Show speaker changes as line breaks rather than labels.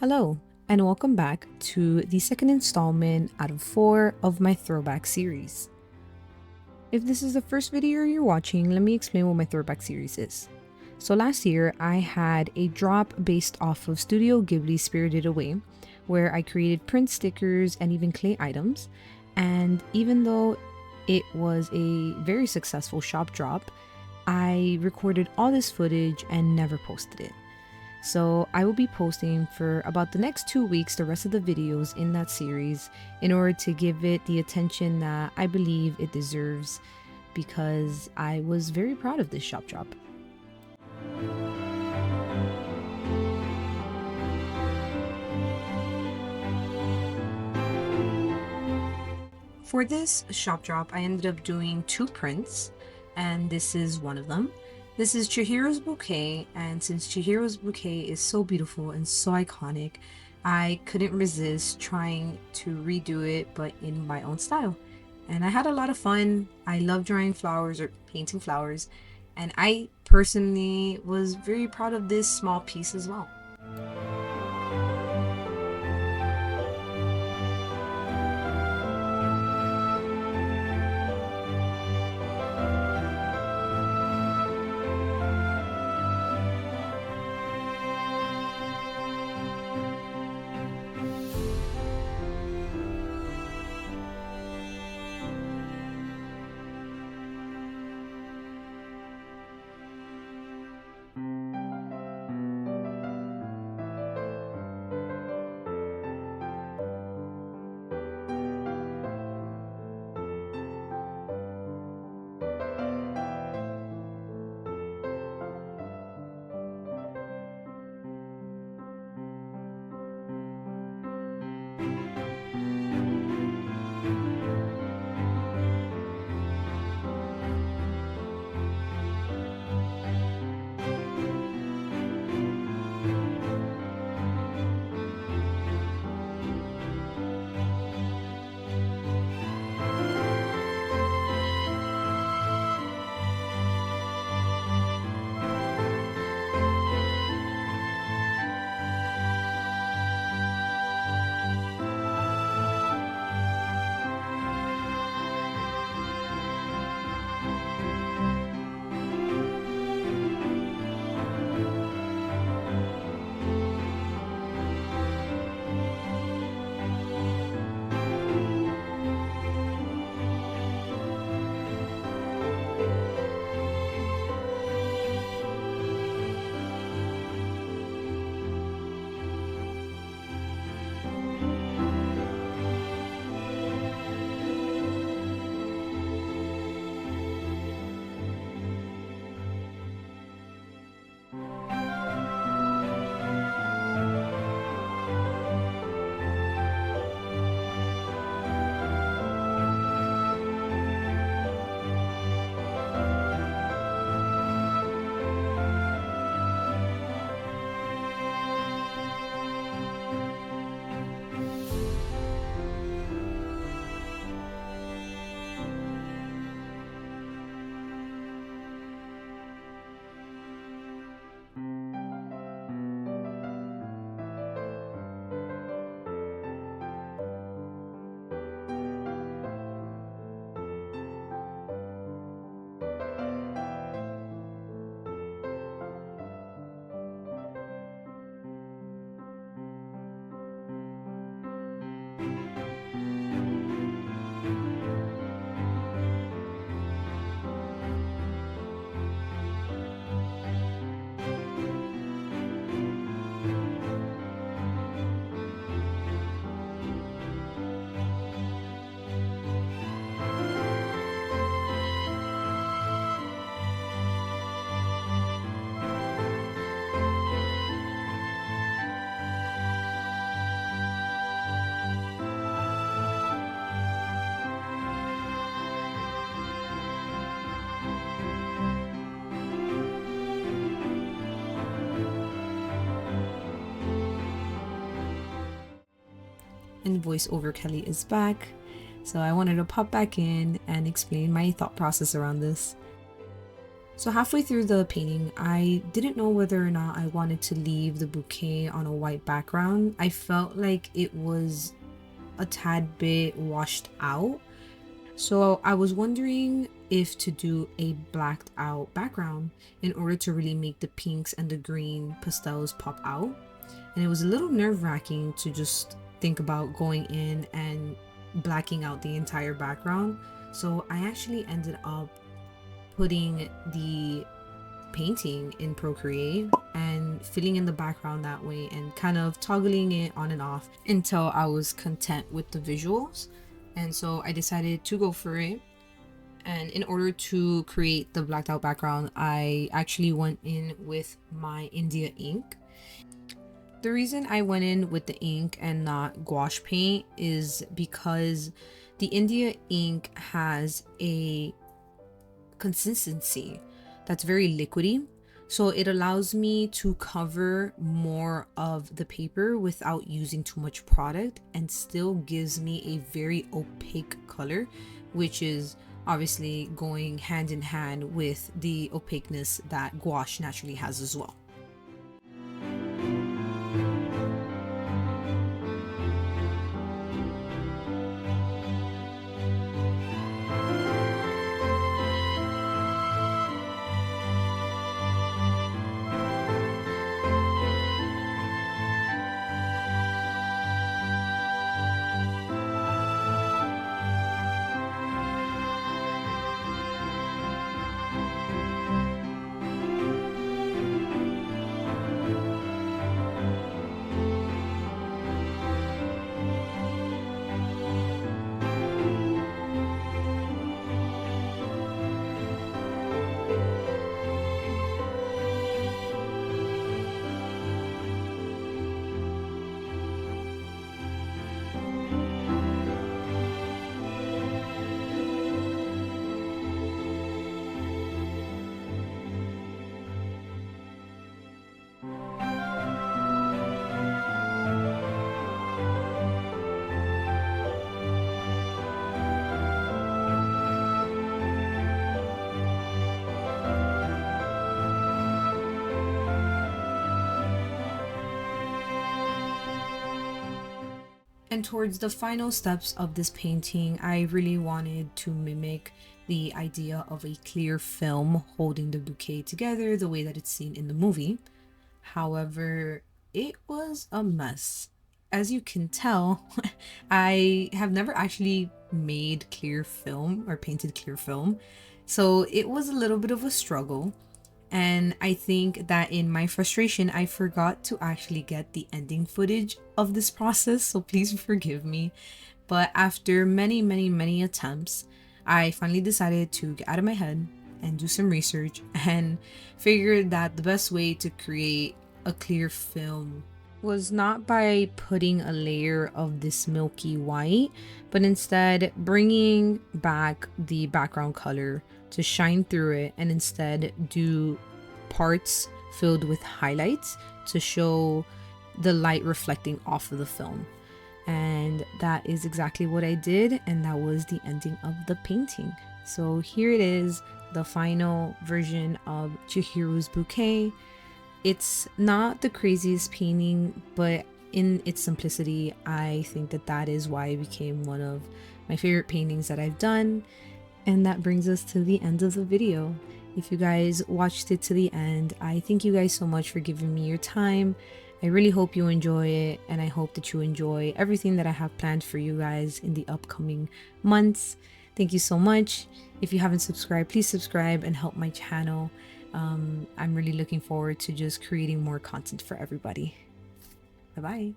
Hello, and welcome back to the second installment out of 4 of my throwback series. If this is the first video you're watching, let me explain what my throwback series is. So last year, I had a drop based off of Studio Ghibli's Spirited Away, where I created print stickers and even clay items. And even though it was a very successful shop drop, I recorded all this footage and never posted it. So I will be posting for about the next 2 weeks the rest of the videos in that series in order to give it the attention that I believe it deserves, because I was very proud of this shop drop. For this shop drop, I ended up doing 2 prints, and this is one of them. This is Chihiro's Bouquet, and since Chihiro's Bouquet is so beautiful and so iconic, I couldn't resist trying to redo it, but in my own style. And I had a lot of fun. I love drawing flowers or painting flowers, and I personally was very proud of this small piece as well. And voiceover Kelly is back, so I wanted to pop back in and explain my thought process around this. So halfway through the painting, I didn't know whether or not I wanted to leave the bouquet on a white background. I felt like it was a tad bit washed out. So I was wondering if to do a blacked out background in order to really make the pinks and the green pastels pop out. And it was a little nerve-wracking to just think about going in and blacking out the entire background. So I actually ended up putting the painting in Procreate and filling in the background that way and kind of toggling it on and off until I was content with the visuals. And so I decided to go for it. And in order to create the blacked out background, I actually went in with my India ink. The reason I went in with the ink and not gouache paint is because the India ink has a consistency that's very liquidy, so it allows me to cover more of the paper without using too much product and still gives me a very opaque color, which is obviously going hand in hand with the opaqueness that gouache naturally has as well. And towards the final steps of this painting, I really wanted to mimic the idea of a clear film holding the bouquet together the way that it's seen in the movie. However, it was a mess. As you can tell, I have never actually made clear film or painted clear film, so it was a little bit of a struggle. And I think that in my frustration, I forgot to actually get the ending footage of this process, so please forgive me. But after many, many, many attempts, I finally decided to get out of my head and do some research and figured that the best way to create a clear film was not by putting a layer of this milky white, but instead bringing back the background color to shine through it and instead do parts filled with highlights to show the light reflecting off of the film. And that is exactly what I did, and that was the ending of the painting. So here it is, the final version of Chihiro's Bouquet. It's not the craziest painting, but in its simplicity, I think that that is why it became one of my favorite paintings that I've done. And that brings us to the end of the video. If you guys watched it to the end, I thank you guys so much for giving me your time. I really hope you enjoy it, and I hope that you enjoy everything that I have planned for you guys in the upcoming months. Thank you so much. If you haven't subscribed, please subscribe and help my channel. I'm really looking forward to just creating more content for everybody. Bye-bye.